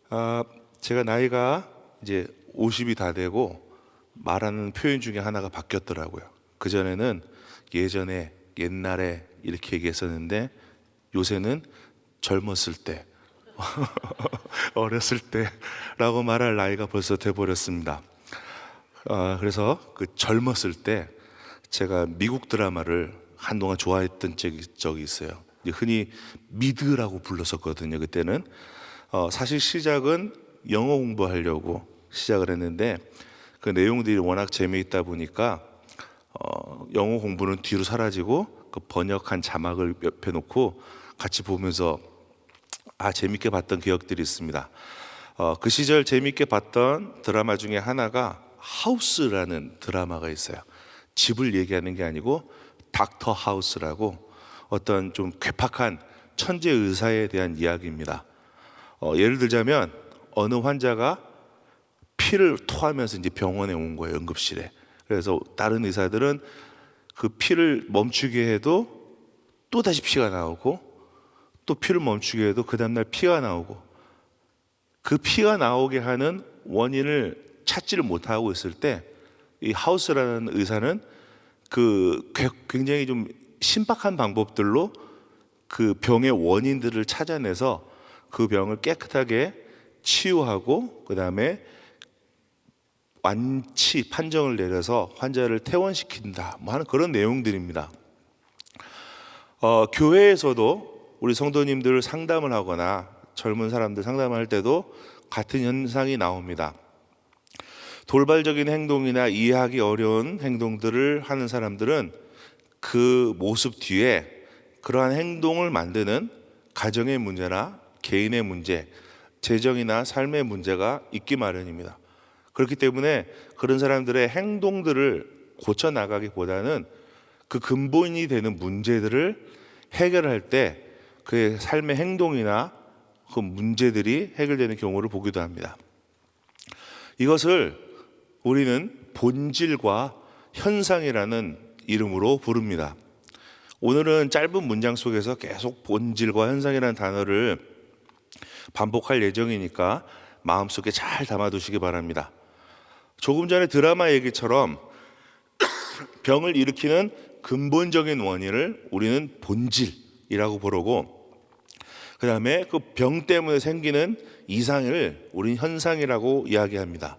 아, 제가 나이가 이제 50이 다 되고 말하는 표현 중에 하나가 바뀌었더라고요. 그전에는 예전에, 옛날에 이렇게 얘기했었는데 요새는 젊었을 때, 어렸을 때라고 말할 나이가 벌써 돼버렸습니다. 그래서 그 젊었을 때 제가 미국 드라마를 한동안 좋아했던 적이 있어요. 흔히 미드라고 불렀었거든요. 그때는 사실 시작은 영어 공부하려고 시작을 했는데 그 내용들이 워낙 재미있다 보니까 영어 공부는 뒤로 사라지고 그 번역한 자막을 옆에 놓고 같이 보면서 재밌게 봤던 기억들이 있습니다. 그 시절 재밌게 봤던 드라마 중에 하나가 하우스라는 드라마가 있어요. 집을 얘기하는 게 아니고 닥터 하우스라고 어떤 좀 괴팍한 천재 의사에 대한 이야기입니다. 예를 들자면 어느 환자가 피를 토하면서 이제 병원에 온 거예요, 응급실에. 그래서 다른 의사들은 그 피를 멈추게 해도 또 다시 피가 나오고 또 피를 멈추게 해도 그 다음날 피가 나오고 그 피가 나오게 하는 원인을 찾지를 못하고 있을 때 이 하우스라는 의사는 그 굉장히 좀 신박한 방법들로 그 병의 원인들을 찾아내서 그 병을 깨끗하게 치유하고 그 다음에 완치 판정을 내려서 환자를 퇴원시킨다 뭐 하는 그런 내용들입니다. 교회에서도 우리 성도님들 상담을 하거나 젊은 사람들 상담할 때도 같은 현상이 나옵니다. 돌발적인 행동이나 이해하기 어려운 행동들을 하는 사람들은 그 모습 뒤에 그러한 행동을 만드는 가정의 문제나 개인의 문제, 재정이나 삶의 문제가 있기 마련입니다. 그렇기 때문에 그런 사람들의 행동들을 고쳐나가기보다는 그 근본이 되는 문제들을 해결할 때 그의 삶의 행동이나 그 문제들이 해결되는 경우를 보기도 합니다. 이것을 우리는 본질과 현상이라는 이름으로 부릅니다. 오늘은 짧은 문장 속에서 계속 본질과 현상이라는 단어를 반복할 예정이니까 마음속에 잘 담아두시기 바랍니다. 조금 전에 드라마 얘기처럼 병을 일으키는 근본적인 원인을 우리는 본질이라고 부르고 그 다음에 그 병 때문에 생기는 이상을 우리는 현상이라고 이야기합니다.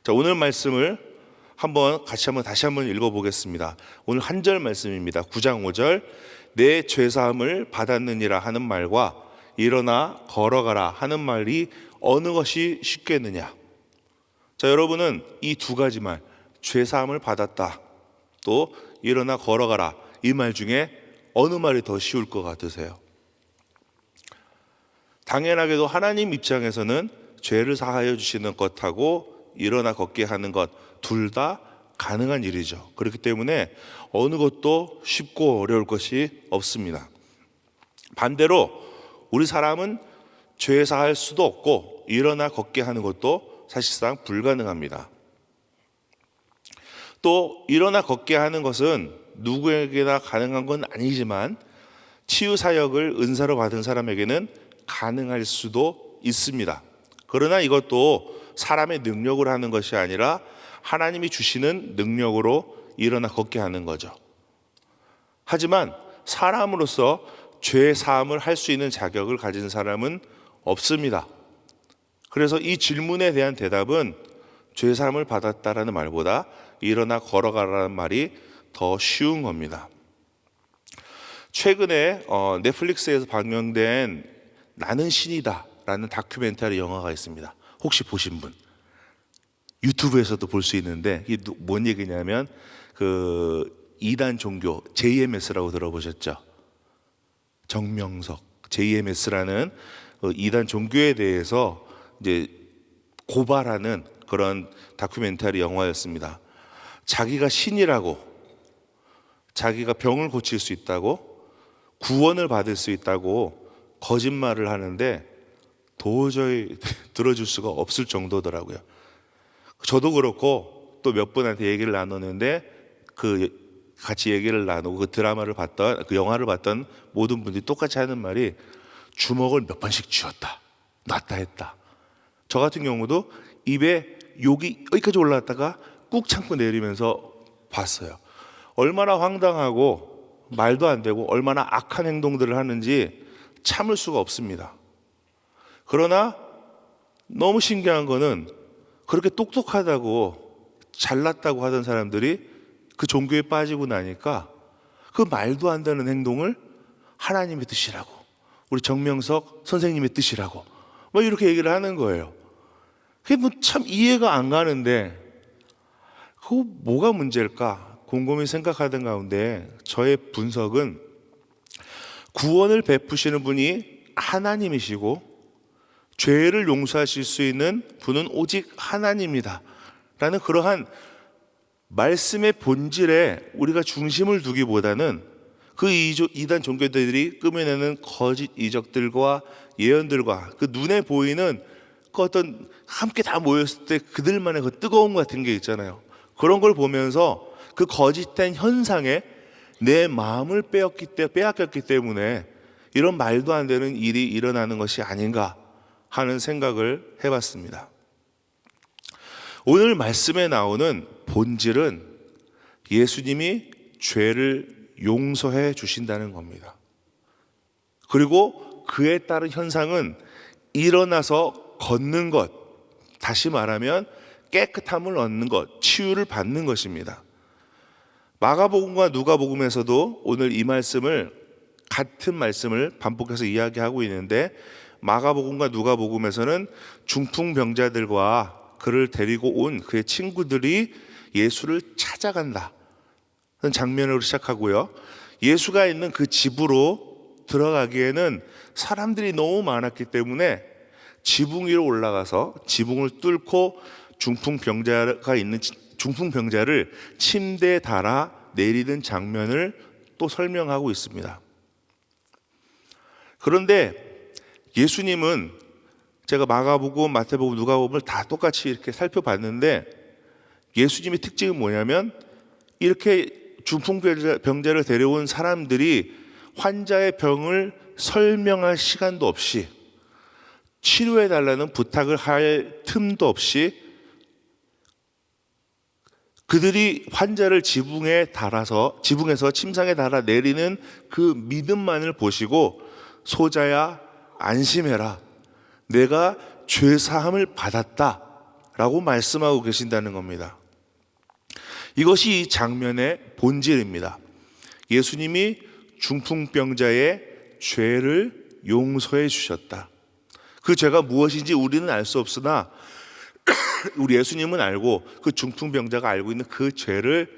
자, 오늘 말씀을 다시 한번 읽어보겠습니다. 오늘 한 절 말씀입니다. 9장 5절 내 죄사함을 받았느니라 하는 말과 일어나 걸어가라 하는 말이 어느 것이 쉽겠느냐. 자, 여러분은 이 두 가지 말, 죄사함을 받았다 또 일어나 걸어가라 이 말 중에 어느 말이 더 쉬울 것 같으세요? 당연하게도 하나님 입장에서는 죄를 사하여 주시는 것하고 일어나 걷게 하는 것 둘 다 가능한 일이죠. 그렇기 때문에 어느 것도 쉽고 어려울 것이 없습니다. 반대로 우리 사람은 죄 사할 수도 없고 일어나 걷게 하는 것도 사실상 불가능합니다. 또 일어나 걷게 하는 것은 누구에게나 가능한 건 아니지만 치유 사역을 은사로 받은 사람에게는 가능할 수도 있습니다. 그러나 이것도 사람의 능력으로 하는 것이 아니라 하나님이 주시는 능력으로 일어나 걷게 하는 거죠. 하지만 사람으로서 죄 사함을 할 수 있는 자격을 가진 사람은 없습니다. 그래서 이 질문에 대한 대답은 죄 사함을 받았다라는 말보다 일어나 걸어가라는 말이 더 쉬운 겁니다. 최근에 넷플릭스에서 방영된 나는 신이다 라는 다큐멘터리 영화가 있습니다. 혹시 보신 분? 유튜브에서도 볼 수 있는데 이게 뭔 얘기냐면 그 이단 종교 JMS라고 들어보셨죠? 정명석 JMS라는 이단 종교에 대해서 이제 고발하는 그런 다큐멘터리 영화였습니다. 자기가 신이라고, 자기가 병을 고칠 수 있다고, 구원을 받을 수 있다고 거짓말을 하는데 도저히 들어줄 수가 없을 정도더라고요. 저도 그렇고 또 몇 분한테 얘기를 나눴는데 같이 얘기를 나누고 그 드라마를 봤던 그 영화를 봤던 모든 분들이 똑같이 하는 말이 주먹을 몇 번씩 쥐었다 놨다 했다. 저 같은 경우도 입에 욕이 여기까지 올라왔다가 꾹 참고 내리면서 봤어요. 얼마나 황당하고 말도 안 되고 얼마나 악한 행동들을 하는지 참을 수가 없습니다. 그러나 너무 신기한 거는 그렇게 똑똑하다고 잘났다고 하던 사람들이 그 종교에 빠지고 나니까 그 말도 안 되는 행동을 하나님의 뜻이라고, 우리 정명석 선생님의 뜻이라고 뭐 이렇게 얘기를 하는 거예요. 그게 뭐 참 이해가 안 가는데 그거 뭐가 문제일까 곰곰이 생각하던 가운데 저의 분석은 구원을 베푸시는 분이 하나님이시고 죄를 용서하실 수 있는 분은 오직 하나님이다 라는 그러한 말씀의 본질에 우리가 중심을 두기보다는 그 이단 종교들이 꾸며내는 거짓 이적들과 예언들과 그 눈에 보이는 그 어떤 함께 다 모였을 때 그들만의 그 뜨거움 같은 게 있잖아요. 그런 걸 보면서 그 거짓된 현상에 내 마음을 빼앗겼기 때문에 이런 말도 안 되는 일이 일어나는 것이 아닌가 하는 생각을 해봤습니다. 오늘 말씀에 나오는 본질은 예수님이 죄를 용서해 주신다는 겁니다. 그리고 그에 따른 현상은 일어나서 걷는 것, 다시 말하면 깨끗함을 얻는 것, 치유를 받는 것입니다. 마가복음과 누가복음에서도 오늘 이 말씀을 같은 말씀을 반복해서 이야기하고 있는데 마가복음과 누가복음에서는 중풍병자들과 그를 데리고 온 그의 친구들이 예수를 찾아간다 는 장면으로 시작하고요. 예수가 있는 그 집으로 들어가기에는 사람들이 너무 많았기 때문에 지붕 위로 올라가서 지붕을 뚫고 중풍병자를 침대에 달아 내리는 장면을 또 설명하고 있습니다. 그런데 예수님은 제가 마가복음, 마태복음, 누가복음을 다 똑같이 이렇게 살펴봤는데 예수님의 특징은 뭐냐면 이렇게 중풍병자를 데려온 사람들이 환자의 병을 설명할 시간도 없이 치료해달라는 부탁을 할 틈도 없이 그들이 환자를 지붕에서 침상에 달아 내리는 그 믿음만을 보시고 소자야 안심해라 내가 죄사함을 받았다 라고 말씀하고 계신다는 겁니다. 이것이 이 장면의 본질입니다. 예수님이 중풍병자의 죄를 용서해 주셨다. 그 죄가 무엇인지 우리는 알 수 없으나 우리 예수님은 알고 그 중풍병자가 알고 있는 그 죄를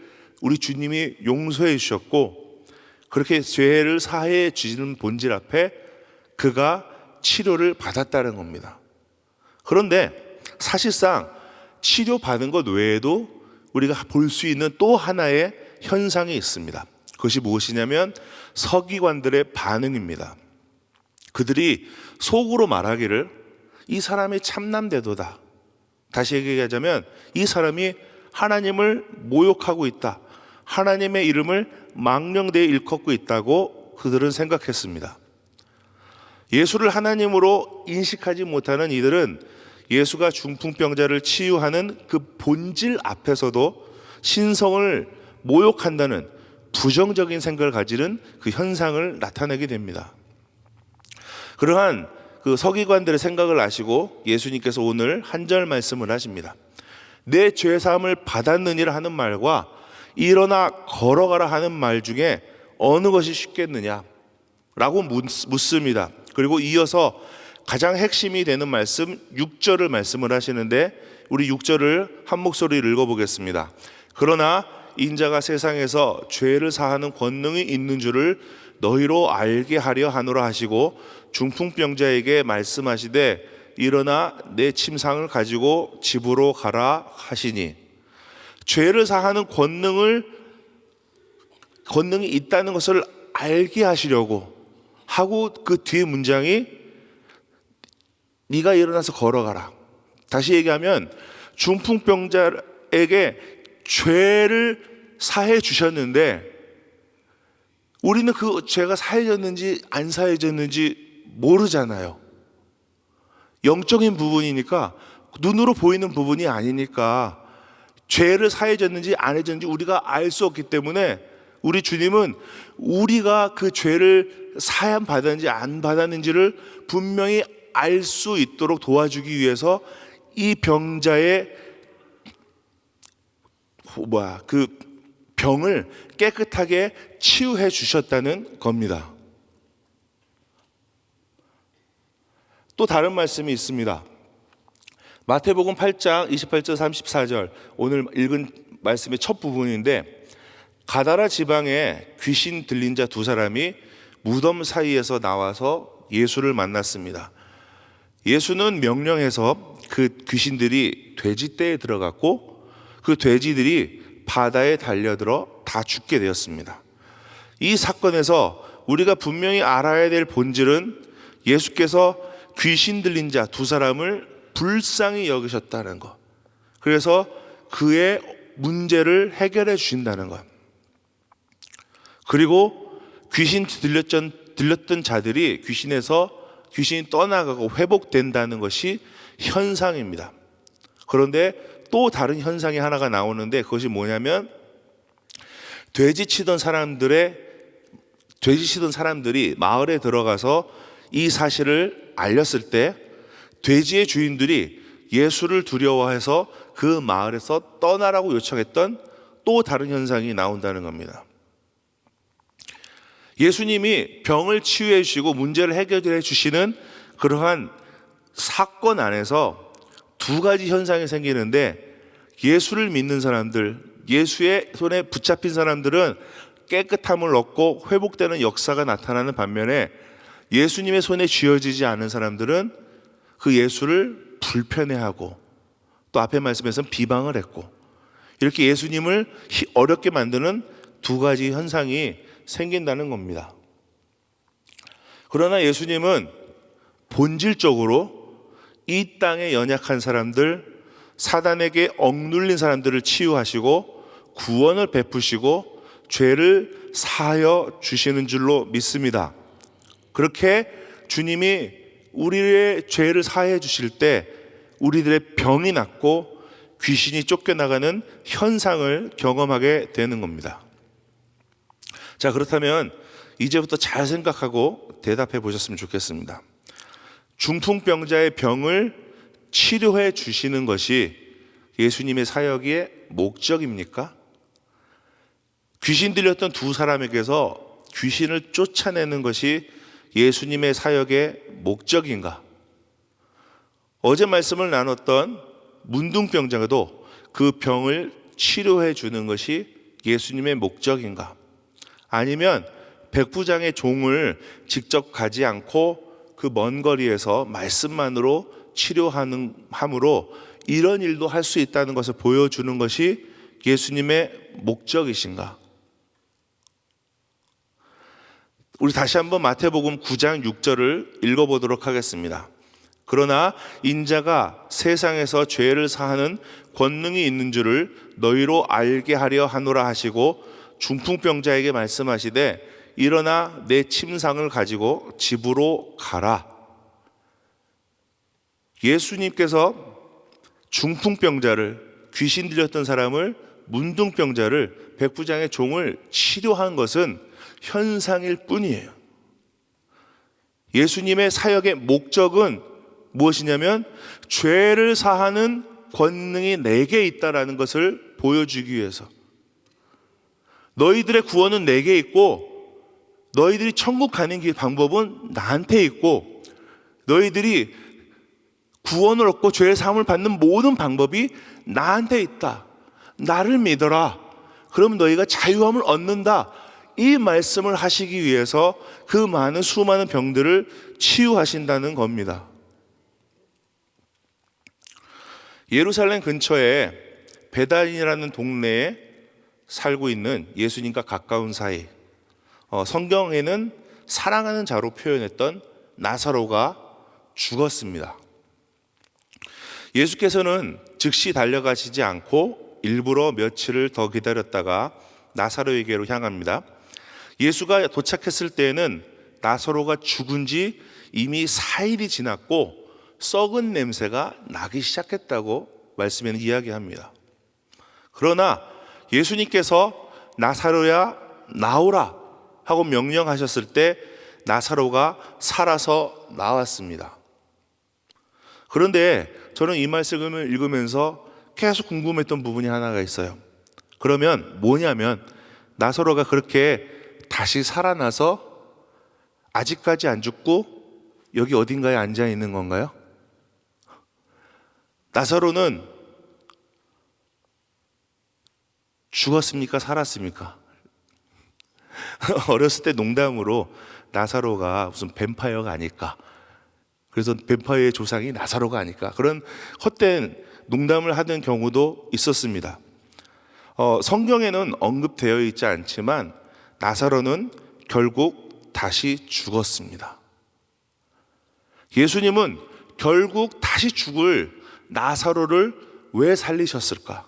우리 주님이 용서해 주셨고 그렇게 죄를 사해 주시는 본질 앞에 그가 치료를 받았다는 겁니다. 그런데 사실상 치료받은 것 외에도 우리가 볼 수 있는 또 하나의 현상이 있습니다. 그것이 무엇이냐면 서기관들의 반응입니다. 그들이 속으로 말하기를 이 사람이 참남대도다. 다시 얘기하자면 이 사람이 하나님을 모욕하고 있다. 하나님의 이름을 망령되이 일컫고 있다고 그들은 생각했습니다. 예수를 하나님으로 인식하지 못하는 이들은 예수가 중풍병자를 치유하는 그 본질 앞에서도 신성을 모욕한다는 부정적인 생각을 가지는 그 현상을 나타내게 됩니다. 그러한 그 서기관들의 생각을 아시고 예수님께서 오늘 한 절 말씀을 하십니다. 내 죄사함을 받았느니라 하는 말과 일어나 걸어가라 하는 말 중에 어느 것이 쉽겠느냐 라고 묻습니다. 그리고 이어서 가장 핵심이 되는 말씀 6절을 말씀을 하시는데 우리 6절을 한 목소리로 읽어보겠습니다. 그러나 인자가 세상에서 죄를 사하는 권능이 있는 줄을 너희로 알게 하려 하노라 하시고 중풍병자에게 말씀하시되 일어나 내 침상을 가지고 집으로 가라 하시니 죄를 사하는 권능이 있다는 것을 알게 하시려고 하고 그 뒤에 문장이 네가 일어나서 걸어가라. 다시 얘기하면 중풍병자에게 죄를 사해 주셨는데 우리는 그 죄가 사해졌는지 안 사해졌는지 모르잖아요. 영적인 부분이니까, 눈으로 보이는 부분이 아니니까 죄를 사해졌는지 안 해졌는지 우리가 알 수 없기 때문에 우리 주님은 우리가 그 죄를 사함 받았는지 안 받았는지를 분명히 알 수 있도록 도와주기 위해서 이 병자의 그 병을 깨끗하게 치유해 주셨다는 겁니다. 또 다른 말씀이 있습니다. 마태복음 8장 28절 34절, 오늘 읽은 말씀의 첫 부분인데, 가다라 지방에 귀신 들린 자 두 사람이 무덤 사이에서 나와서 예수를 만났습니다. 예수는 명령해서 그 귀신들이 돼지떼에 들어갔고 그 돼지들이 바다에 달려들어 다 죽게 되었습니다. 이 사건에서 우리가 분명히 알아야 될 본질은 예수께서 귀신 들린 자 두 사람을 불쌍히 여기셨다는 것, 그래서 그의 문제를 해결해 주신다는 것, 그리고 귀신 들렸던 자들이 귀신이 떠나가고 회복된다는 것이 현상입니다. 그런데 또 다른 현상이 하나가 나오는데, 그것이 뭐냐면 돼지 치던 사람들이 마을에 들어가서 이 사실을 알렸을 때 돼지의 주인들이 예수를 두려워해서 그 마을에서 떠나라고 요청했던 또 다른 현상이 나온다는 겁니다. 예수님이 병을 치유해 주시고 문제를 해결해 주시는 그러한 사건 안에서 두 가지 현상이 생기는데, 예수를 믿는 사람들, 예수의 손에 붙잡힌 사람들은 깨끗함을 얻고 회복되는 역사가 나타나는 반면에, 예수님의 손에 쥐어지지 않은 사람들은 그 예수를 불편해하고 또 앞에 말씀에서는 비방을 했고, 이렇게 예수님을 어렵게 만드는 두 가지 현상이 생긴다는 겁니다. 그러나 예수님은 본질적으로 이 땅에 연약한 사람들, 사단에게 억눌린 사람들을 치유하시고 구원을 베푸시고 죄를 사하여 주시는 줄로 믿습니다. 그렇게 주님이 우리의 죄를 사해 주실 때 우리들의 병이 낫고 귀신이 쫓겨나가는 현상을 경험하게 되는 겁니다. 자, 그렇다면 이제부터 잘 생각하고 대답해 보셨으면 좋겠습니다. 중풍병자의 병을 치료해 주시는 것이 예수님의 사역의 목적입니까? 귀신 들렸던 두 사람에게서 귀신을 쫓아내는 것이 예수님의 사역의 목적인가? 어제 말씀을 나눴던 문둥병자도 그 병을 치료해 주는 것이 예수님의 목적인가? 아니면 백부장의 종을 직접 가지 않고 그 먼 거리에서 말씀만으로 치료함으로 이런 일도 할 수 있다는 것을 보여주는 것이 예수님의 목적이신가? 우리 다시 한번 마태복음 9장 6절을 읽어보도록 하겠습니다. 그러나 인자가 세상에서 죄를 사하는 권능이 있는 줄을 너희로 알게 하려 하노라 하시고 중풍병자에게 말씀하시되 일어나 내 침상을 가지고 집으로 가라. 예수님께서 중풍병자를, 귀신 들렸던 사람을, 문둥병자를, 백부장의 종을 치료한 것은 현상일 뿐이에요. 예수님의 사역의 목적은 무엇이냐면 죄를 사하는 권능이 내게 있다라는 것을 보여주기 위해서, 너희들의 구원은 내게 있고 너희들이 천국 가는 길 방법은 나한테 있고 너희들이 구원을 얻고 죄의 사함을 받는 모든 방법이 나한테 있다. 나를 믿어라. 그럼 너희가 자유함을 얻는다. 이 말씀을 하시기 위해서 그 많은 수많은 병들을 치유하신다는 겁니다. 예루살렘 근처에 베단이라는 동네에 살고 있는 예수님과 가까운 사이, 성경에는 사랑하는 자로 표현했던 나사로가 죽었습니다. 예수께서는 즉시 달려가시지 않고 일부러 며칠을 더 기다렸다가 나사로에게로 향합니다. 예수가 도착했을 때에는 나사로가 죽은 지 이미 4일이 지났고 썩은 냄새가 나기 시작했다고 말씀에는 이야기합니다. 그러나 예수님께서 나사로야 나오라 하고 명령하셨을 때 나사로가 살아서 나왔습니다. 그런데 저는 이 말씀을 읽으면서 계속 궁금했던 부분이 하나가 있어요. 그러면 뭐냐면 나사로가 그렇게 다시 살아나서 아직까지 안 죽고 여기 어딘가에 앉아 있는 건가요? 나사로는 죽었습니까? 살았습니까? 어렸을 때 농담으로 나사로가 무슨 뱀파이어가 아닐까, 그래서 뱀파이어의 조상이 나사로가 아닐까, 그런 헛된 농담을 하는 경우도 있었습니다. 성경에는 언급되어 있지 않지만 나사로는 결국 다시 죽었습니다. 예수님은 결국 다시 죽을 나사로를 왜 살리셨을까?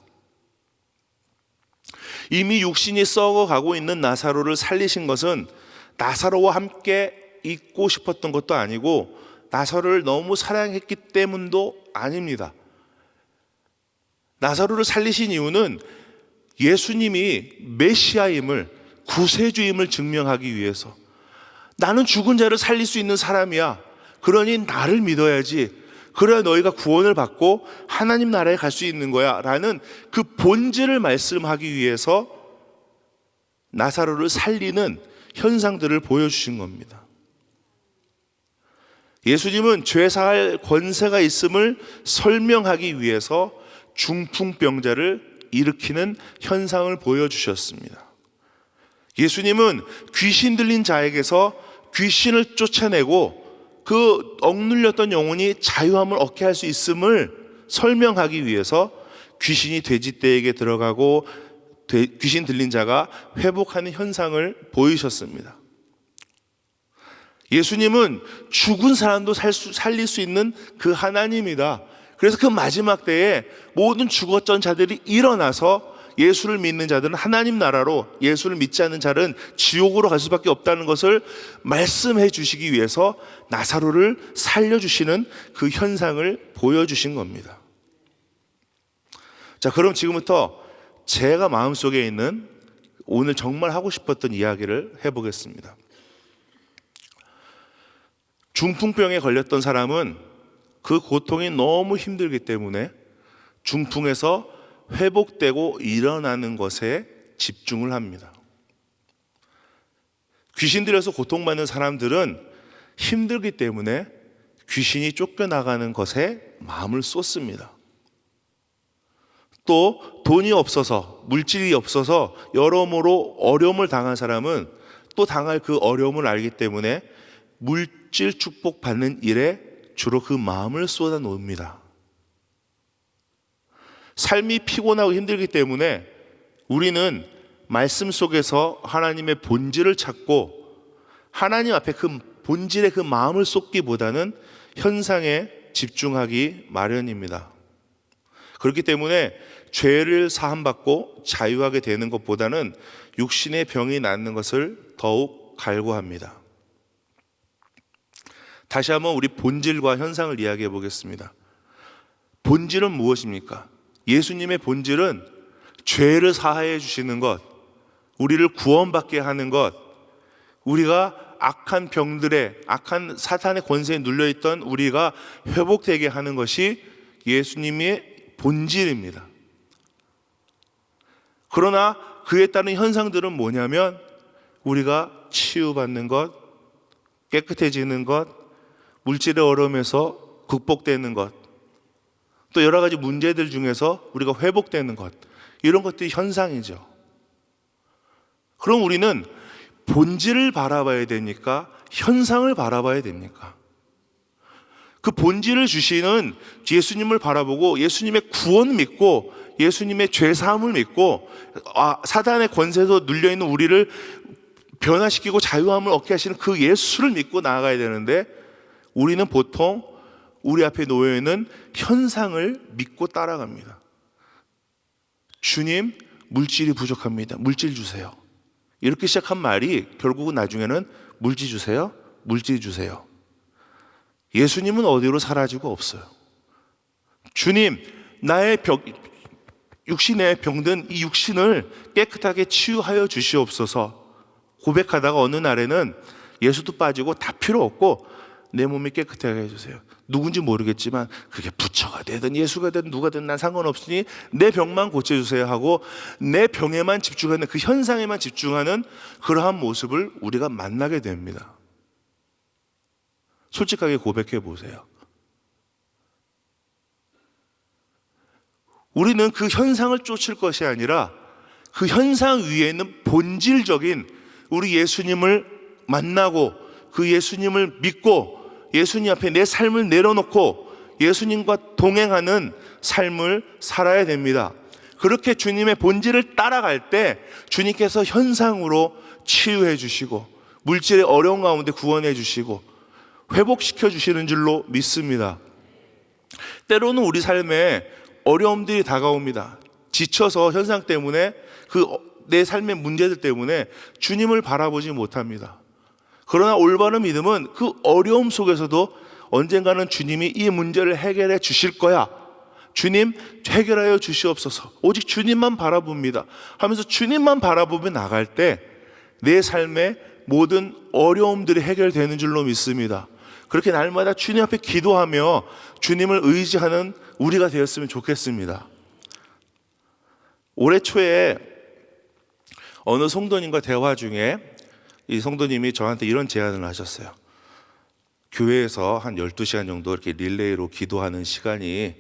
이미 육신이 썩어가고 있는 나사로를 살리신 것은 나사로와 함께 있고 싶었던 것도 아니고 나사로를 너무 사랑했기 때문도 아닙니다. 나사로를 살리신 이유는 예수님이 메시아임을, 구세주임을 증명하기 위해서, 나는 죽은 자를 살릴 수 있는 사람이야, 그러니 나를 믿어야지, 그래야 너희가 구원을 받고 하나님 나라에 갈 수 있는 거야 라는 그 본질을 말씀하기 위해서 나사로를 살리는 현상들을 보여주신 겁니다. 예수님은 죄사할 권세가 있음을 설명하기 위해서 중풍병자를 일으키는 현상을 보여주셨습니다. 예수님은 귀신 들린 자에게서 귀신을 쫓아내고 그 억눌렸던 영혼이 자유함을 얻게 할 수 있음을 설명하기 위해서 귀신이 돼지떼에게 들어가고 귀신 들린 자가 회복하는 현상을 보이셨습니다. 예수님은 죽은 사람도 살릴 수 있는 그 하나님이다. 그래서 그 마지막 때에 모든 죽었던 자들이 일어나서 예수를 믿는 자들은 하나님 나라로, 예수를 믿지 않는 자는 지옥으로 갈 수밖에 없다는 것을 말씀해 주시기 위해서 나사로를 살려주시는 그 현상을 보여주신 겁니다. 자, 그럼 지금부터 제가 마음속에 있는 오늘 정말 하고 싶었던 이야기를 해보겠습니다. 중풍병에 걸렸던 사람은 그 고통이 너무 힘들기 때문에 중풍에서 회복되고 일어나는 것에 집중을 합니다. 귀신 들여서 고통받는 사람들은 힘들기 때문에 귀신이 쫓겨나가는 것에 마음을 쏟습니다. 또 돈이 없어서, 물질이 없어서 여러모로 어려움을 당한 사람은 또 당할 그 어려움을 알기 때문에 물질 축복 받는 일에 주로 그 마음을 쏟아 놓습니다. 삶이 피곤하고 힘들기 때문에 우리는 말씀 속에서 하나님의 본질을 찾고 하나님 앞에 그 본질의 그 마음을 쏟기보다는 현상에 집중하기 마련입니다. 그렇기 때문에 죄를 사함받고 자유하게 되는 것보다는 육신의 병이 낫는 것을 더욱 갈구합니다. 다시 한번 우리 본질과 현상을 이야기해 보겠습니다. 본질은 무엇입니까? 예수님의 본질은 죄를 사하여 주시는 것, 우리를 구원받게 하는 것, 우리가 악한 병들의, 악한 사탄의 권세에 눌려있던 우리가 회복되게 하는 것이 예수님의 본질입니다. 그러나 그에 따른 현상들은 뭐냐면 우리가 치유받는 것, 깨끗해지는 것, 물질의 어려움에서 극복되는 것, 또 여러 가지 문제들 중에서 우리가 회복되는 것, 이런 것들이 현상이죠. 그럼 우리는 본질을 바라봐야 되니까 현상을 바라봐야 됩니까? 그 본질을 주시는 예수님을 바라보고 예수님의 구원을 믿고 예수님의 죄사함을 믿고 사단의 권세에서 눌려있는 우리를 변화시키고 자유함을 얻게 하시는 그 예수를 믿고 나아가야 되는데 우리는 보통 우리 앞에 놓여있는 현상을 믿고 따라갑니다. 주님, 물질이 부족합니다. 물질 주세요. 이렇게 시작한 말이 결국은 나중에는 물질 주세요. 물질 주세요. 예수님은 어디로 사라지고 없어요. 주님, 나의 육신에 병든 이 육신을 깨끗하게 치유하여 주시옵소서 고백하다가 어느 날에는 예수도 빠지고 다 필요 없고 내 몸이 깨끗하게 해주세요. 누군지 모르겠지만 그게 부처가 되든 예수가 되든 누가 되든 난 상관없으니 내 병만 고쳐주세요 하고 내 병에만 집중하는, 그 현상에만 집중하는 그러한 모습을 우리가 만나게 됩니다. 솔직하게 고백해 보세요. 우리는 그 현상을 쫓을 것이 아니라 그 현상 위에 있는 본질적인 우리 예수님을 만나고 그 예수님을 믿고 예수님 앞에 내 삶을 내려놓고 예수님과 동행하는 삶을 살아야 됩니다. 그렇게 주님의 본질을 따라갈 때 주님께서 현상으로 치유해 주시고 물질의 어려운 가운데 구원해 주시고 회복시켜 주시는 줄로 믿습니다. 때로는 우리 삶에 어려움들이 다가옵니다. 지쳐서 현상 때문에 내 삶의 문제들 때문에 주님을 바라보지 못합니다. 그러나 올바른 믿음은 그 어려움 속에서도 언젠가는 주님이 이 문제를 해결해 주실 거야. 주님 해결하여 주시옵소서. 오직 주님만 바라봅니다 하면서 주님만 바라보며 나갈 때 내 삶의 모든 어려움들이 해결되는 줄로 믿습니다. 그렇게 날마다 주님 앞에 기도하며 주님을 의지하는 우리가 되었으면 좋겠습니다. 올해 초에 어느 성도님과 대화 중에 이 성도님이 저한테 이런 제안을 하셨어요. 교회에서 한 12시간 정도 이렇게 릴레이로 기도하는 시간이,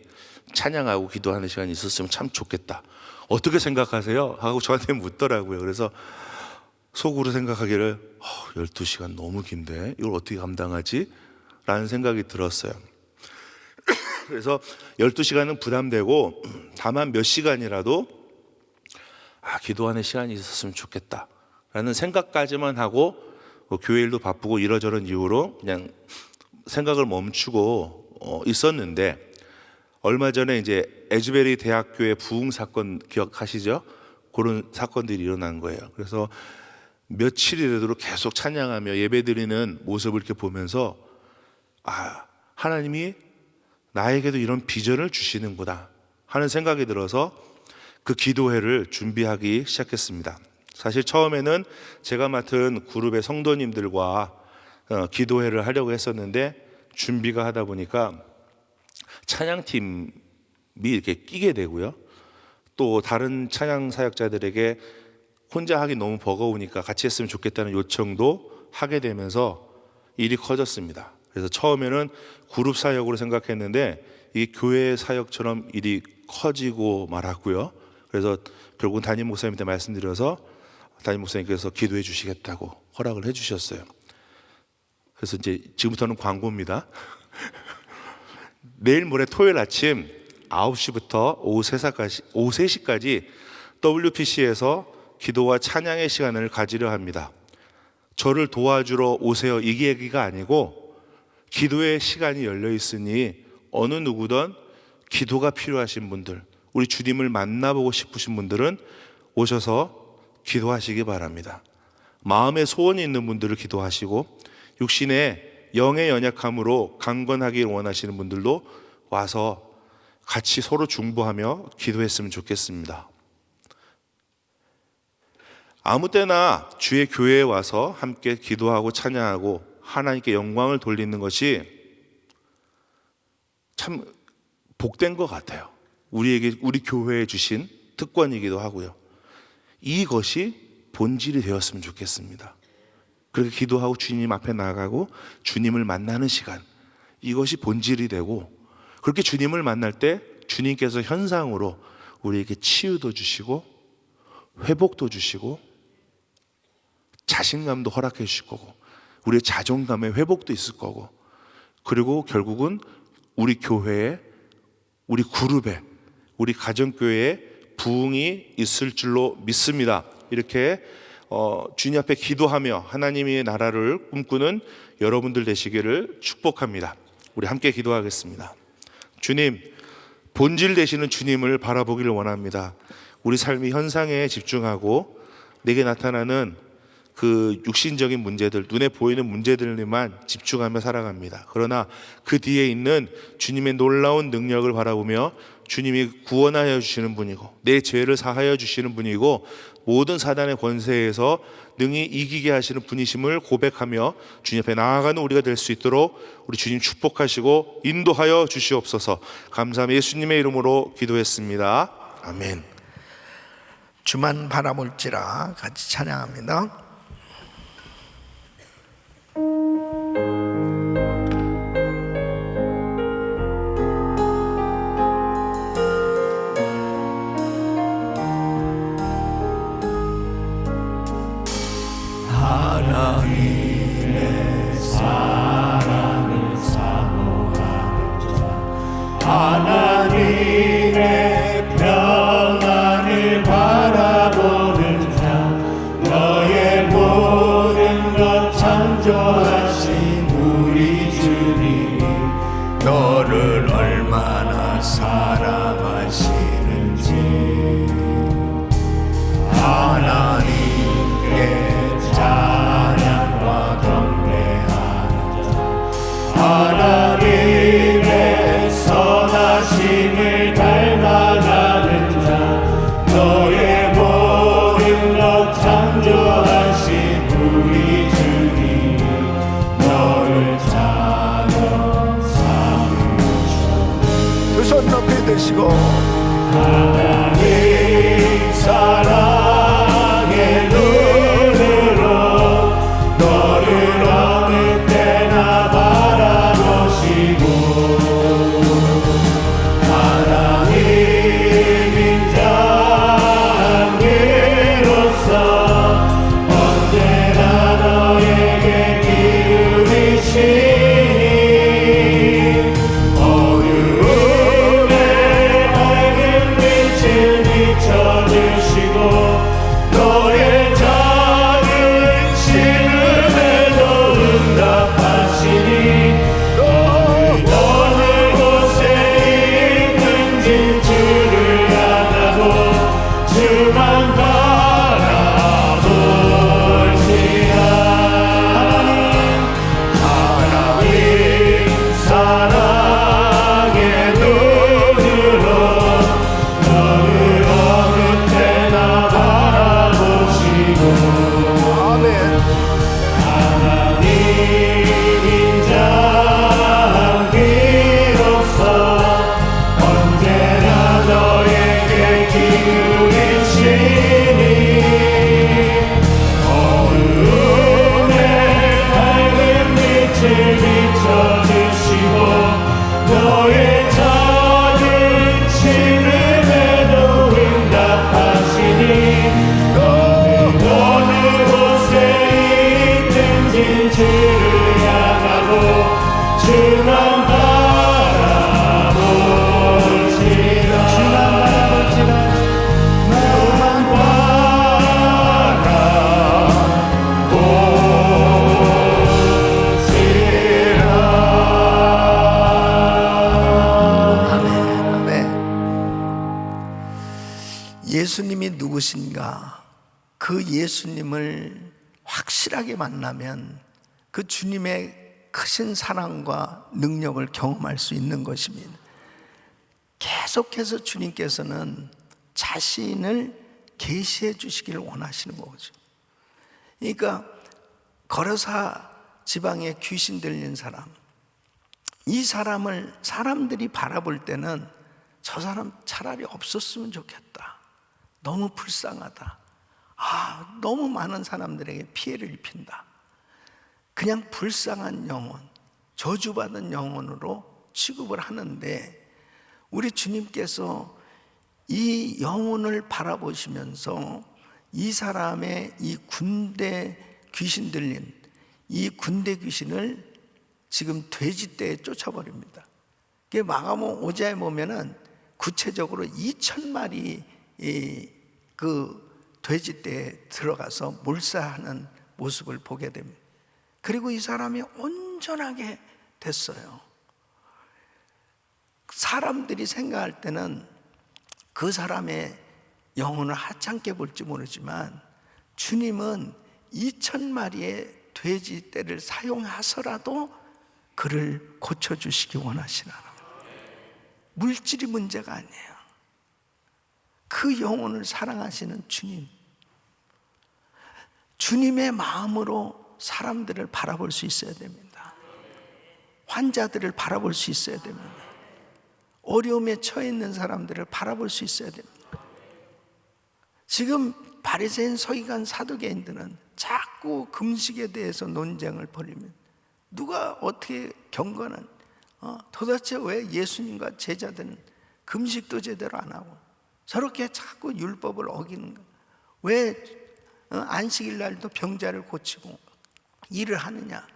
찬양하고 기도하는 시간이 있었으면 참 좋겠다. 어떻게 생각하세요? 하고 저한테 묻더라고요. 그래서 속으로 생각하기를 12시간 너무 긴데 이걸 어떻게 감당하지? 라는 생각이 들었어요. 그래서 12시간은 부담되고 다만 몇 시간이라도 기도하는 시간이 있었으면 좋겠다 라는 생각까지만 하고 교회 일도 바쁘고 이러저런 이유로 그냥 생각을 멈추고 있었는데, 얼마 전에 이제 에즈베리 대학교의 부흥 사건 기억하시죠? 그런 사건들이 일어난 거예요. 그래서 며칠이라도 계속 찬양하며 예배드리는 모습을 이렇게 보면서 하나님이 나에게도 이런 비전을 주시는구나 하는 생각이 들어서 그 기도회를 준비하기 시작했습니다. 사실 처음에는 제가 맡은 그룹의 성도님들과 기도회를 하려고 했었는데 준비가 하다 보니까 찬양팀이 이렇게 끼게 되고요. 또 다른 찬양 사역자들에게 혼자 하기 너무 버거우니까 같이 했으면 좋겠다는 요청도 하게 되면서 일이 커졌습니다. 그래서 처음에는 그룹 사역으로 생각했는데 이 교회 사역처럼 일이 커지고 말았고요. 그래서 결국은 담임 목사님한테 말씀드려서 담임 목사님께서 기도해 주시겠다고 허락을 해 주셨어요. 그래서 이제 지금부터는 광고입니다. 내일 모레 토요일 아침 9시부터 오후 3시까지 WPC에서 기도와 찬양의 시간을 가지려 합니다. 저를 도와주러 오세요 이 얘기가 아니고 기도의 시간이 열려 있으니 어느 누구든 기도가 필요하신 분들, 우리 주님을 만나보고 싶으신 분들은 오셔서 기도하시기 바랍니다. 마음에 소원이 있는 분들을 기도하시고 육신의 영의 연약함으로 강건하길 원하시는 분들도 와서 같이 서로 중보하며 기도했으면 좋겠습니다. 아무 때나 주의 교회에 와서 함께 기도하고 찬양하고 하나님께 영광을 돌리는 것이 참 복된 것 같아요. 우리 교회에 주신 특권이기도 하고요. 이것이 본질이 되었으면 좋겠습니다. 그렇게 기도하고 주님 앞에 나가고 주님을 만나는 시간, 이것이 본질이 되고, 그렇게 주님을 만날 때 주님께서 현상으로 우리에게 치유도 주시고 회복도 주시고 자신감도 허락해 주실 거고 우리의 자존감의 회복도 있을 거고, 그리고 결국은 우리 교회에, 우리 그룹에, 우리 가정교회에 부흥이 있을 줄로 믿습니다. 이렇게 주님 앞에 기도하며 하나님의 나라를 꿈꾸는 여러분들 되시기를 축복합니다. 우리 함께 기도하겠습니다. 주님, 본질 되시는 주님을 바라보기를 원합니다. 우리 삶이 현상에 집중하고 내게 나타나는 그 육신적인 문제들, 눈에 보이는 문제들에만 집중하며 살아갑니다. 그러나 그 뒤에 있는 주님의 놀라운 능력을 바라보며 주님이 구원하여 주시는 분이고 내 죄를 사하여 주시는 분이고 모든 사단의 권세에서 능히 이기게 하시는 분이심을 고백하며 주님 앞에 나아가는 우리가 될 수 있도록 우리 주님 축복하시고 인도하여 주시옵소서. 감사하며 예수님의 이름으로 기도했습니다. 아멘. 주만 바라볼지라 같이 찬양합니다. 하나님의 사랑을 사모하는 자, 하나님의 평안을 바라보는 자, 너의 모든 것 창조하신 우리 주님이 너를 얼마나 사랑하시는지. 하나님께 찬양과 경배하는 자, 하나님의 선하심을 닮아가는 자, 너의 모든 것 창조하신 우리 주님이 너를 자녀 삼으셨네. 두 손 높이 드시고 하나님 사랑의 눈으로 너를 어느 때나 바라보시고 하나님 인자함으로써 언제나 너에게 기울이시니 어둠에 밝은 빛을 비춰주시고 너의 작은 신음에도 응답하시니 너는 어느 곳에 있는지 주를 향하고 주만 바라볼지라. 하나님 사랑의 눈으로 너를 어느 때나 바라보시고 아멘. 하나님 인자함으로써 언제나 너에게 기울이시니 어둠에 밝은 빛을 비춰주시고 너의 작은 신음에도 응답하시니 너는 어느 곳에 있든지 주를 향하고 주만 바라볼지라. 주만 바라볼지라. 아멘. 아멘. 예수님이 누구신가? 그 예수님을 확실하게 만나면 그 주님의 크신 사랑과 능력을 경험할 수 있는 것입니다. 계속해서 주님께서는 자신을 계시해 주시기를 원하시는 거죠. 그러니까 거르사 지방에 귀신 들린 사람, 이 사람을 사람들이 바라볼 때는 저 사람 차라리 없었으면 좋겠다, 너무 불쌍하다, 너무 많은 사람들에게 피해를 입힌다, 그냥 불쌍한 영혼, 저주받은 영혼으로 취급을 하는데, 우리 주님께서 이 영혼을 바라보시면서 이 사람의 이 군대 귀신 들린 이 군대 귀신을 지금 돼지떼에 쫓아버립니다. 마가복음 5장에 보면은 구체적으로 2,000마리 그 돼지떼에 들어가서 몰사하는 모습을 보게 됩니다. 그리고 이 사람이 온전하게 됐어요. 사람들이 생각할 때는 그 사람의 영혼을 하찮게 볼지 모르지만 주님은 2,000마리의 돼지 떼를 사용하서라도 그를 고쳐주시기 원하시나라. 물질이 문제가 아니에요. 그 영혼을 사랑하시는 주님, 주님의 마음으로 사람들을 바라볼 수 있어야 됩니다. 환자들을 바라볼 수 있어야 됩니다. 어려움에 처해 있는 사람들을 바라볼 수 있어야 됩니다. 지금 바리새인 서기관 사두개인들은 자꾸 금식에 대해서 논쟁을 벌이면 누가 어떻게 경건한 도대체 왜 예수님과 제자들은 금식도 제대로 안 하고 저렇게 자꾸 율법을 어기는가? 왜 안식일 날도 병자를 고치고 일을 하느냐?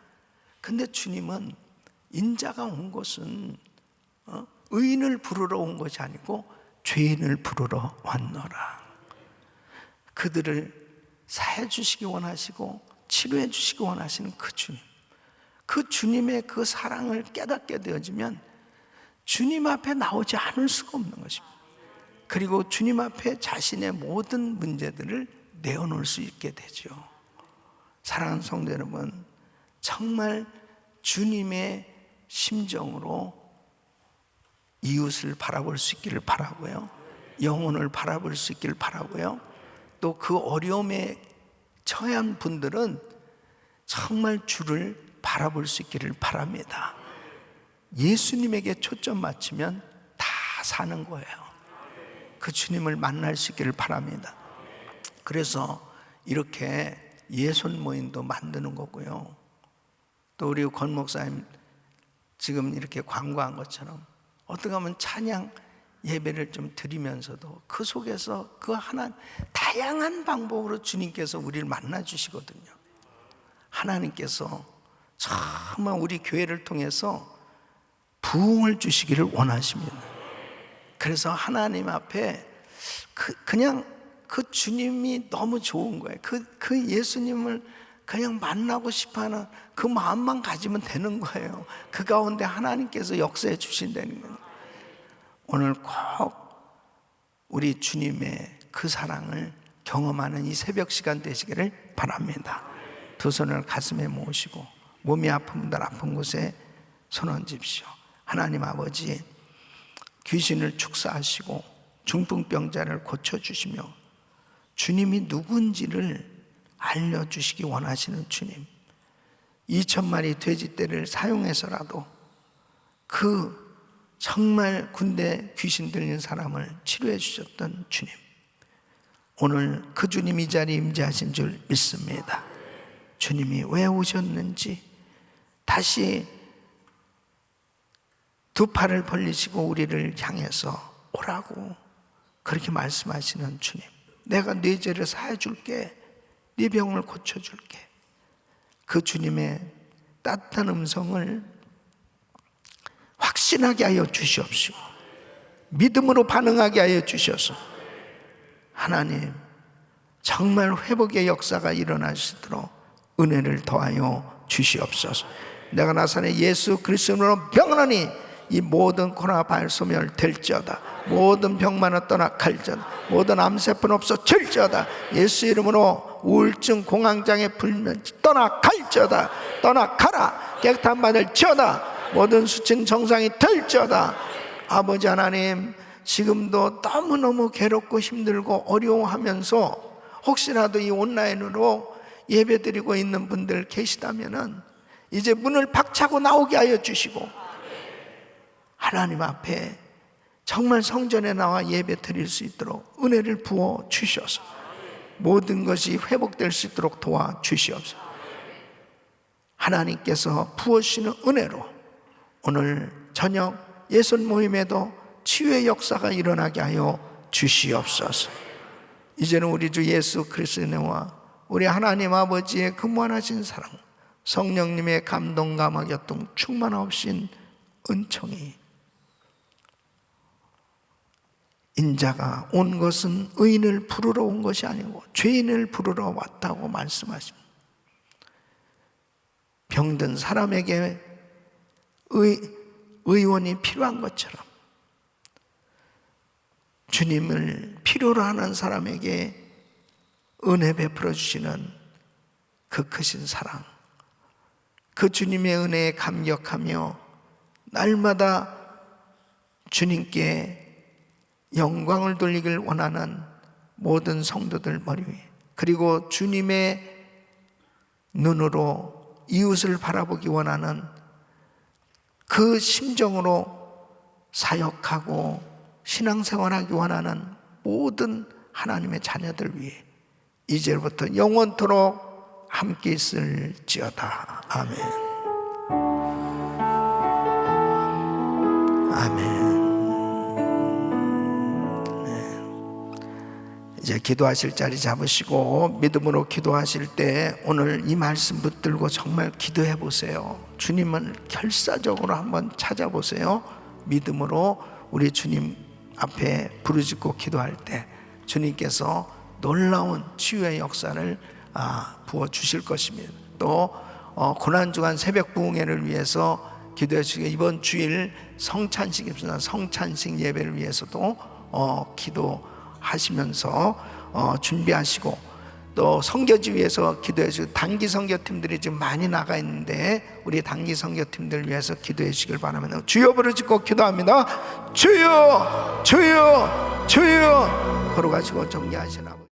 근데 주님은 인자가 온 것은 의인을 부르러 온 것이 아니고 죄인을 부르러 왔노라. 그들을 사해 주시기 원하시고 치료해 주시기 원하시는 그 주님, 그 주님의 그 사랑을 깨닫게 되어지면 주님 앞에 나오지 않을 수가 없는 것입니다. 그리고 주님 앞에 자신의 모든 문제들을 내어놓을 수 있게 되죠. 사랑하는 성도 여러분, 정말 주님의 심정으로 이웃을 바라볼 수 있기를 바라고요, 영혼을 바라볼 수 있기를 바라고요, 또 그 어려움에 처한 분들은 정말 주를 바라볼 수 있기를 바랍니다. 예수님에게 초점 맞추면 다 사는 거예요. 그 주님을 만날 수 있기를 바랍니다. 그래서 이렇게 예손 모임도 만드는 거고요, 또 우리 권 목사님 지금 이렇게 광고한 것처럼 어떻게 하면 찬양 예배를 좀 드리면서도 그 속에서 그 하나 다양한 방법으로 주님께서 우리를 만나 주시거든요. 하나님께서 정말 우리 교회를 통해서 부흥을 주시기를 원하십니다. 그래서 하나님 앞에 그냥 그 주님이 너무 좋은 거예요. 그 예수님을 그냥 만나고 싶어하는 그 마음만 가지면 되는 거예요. 그 가운데 하나님께서 역사해 주신다는 거예요. 오늘 꼭 우리 주님의 그 사랑을 경험하는 이 새벽 시간 되시기를 바랍니다. 두 손을 가슴에 모으시고 몸이 아픈 분들 아픈 곳에 손 얹으십시오. 하나님 아버지, 귀신을 축사하시고 중풍병자를 고쳐주시며 주님이 누군지를 알려주시기 원하시는 주님, 2,000마리 돼지떼를 사용해서라도 그 정말 군대 귀신 들린 사람을 치료해 주셨던 주님, 오늘 그 주님 이 자리에 임재하신 줄 믿습니다. 주님이 왜 오셨는지 다시 두 팔을 벌리시고 우리를 향해서 오라고 그렇게 말씀하시는 주님, 내가 네 죄를 사해 줄게, 네 병을 고쳐줄게. 그 주님의 따뜻한 음성을 확신하게 하여 주시옵시고 믿음으로 반응하게 하여 주셔서 하나님 정말 회복의 역사가 일어나시도록 은혜를 더하여 주시옵소서. 내가 나사렛 예수 그리스도로 병하노니 이 모든 코로나 바이러스 소멸될지어다. 모든 병만은 떠나갈지어다. 모든 암세포는 없어질지어다. 예수 이름으로 우울증 공황장애 불면 떠나갈지어다. 떠나가라. 깨끗한 받을지어다. 모든 수치는 정상이 될지어다. 아버지 하나님, 지금도 너무너무 괴롭고 힘들고 어려워하면서 혹시라도 이 온라인으로 예배드리고 있는 분들 계시다면은 이제 문을 박차고 나오게 하여 주시고 하나님 앞에 정말 성전에 나와 예배 드릴 수 있도록 은혜를 부어 주셔서 모든 것이 회복될 수 있도록 도와 주시옵소서. 하나님께서 부어주시는 은혜로 오늘 저녁 예손 모임에도 치유의 역사가 일어나게 하여 주시옵소서. 이제는 우리 주 예수 그리스도의 은혜와 우리 하나님 아버지의 그 무한하신 사랑, 성령님의 감동 감화 교통 충만하신 은총이, 인자가 온 것은 의인을 부르러 온 것이 아니고 죄인을 부르러 왔다고 말씀하십니다. 병든 사람에게 의원이 필요한 것처럼 주님을 필요로 하는 사람에게 은혜 베풀어 주시는 그 크신 사랑, 그 주님의 은혜에 감격하며 날마다 주님께 영광을 돌리길 원하는 모든 성도들 머리 위에, 그리고 주님의 눈으로 이웃을 바라보기 원하는 그 심정으로 사역하고 신앙생활하기 원하는 모든 하나님의 자녀들 위해 이제부터 영원토록 함께 있을지어다. 아멘. 아멘. 이제 기도하실 자리 잡으시고 믿음으로 기도하실 때 오늘 이 말씀 붙들고 정말 기도해 보세요. 주님을 결사적으로 한번 찾아보세요. 믿음으로 우리 주님 앞에 부르짖고 기도할 때 주님께서 놀라운 치유의 역사를 부어주실 것입니다. 또 고난주간 새벽 부흥회를 위해서 기도해 주시고, 이번 주일 성찬식 입니다. 성찬식 예배를 위해서도 기도하시면서 준비하시고, 또 선교지 위해서 기도해 주시고, 단기 선교팀들이 지금 많이 나가 있는데 우리 단기 선교팀들 위해서 기도해 주시길 바랍니다. 주여 부르짖고 기도합니다. 주여 주여 주여 걸어가시고 정리하시나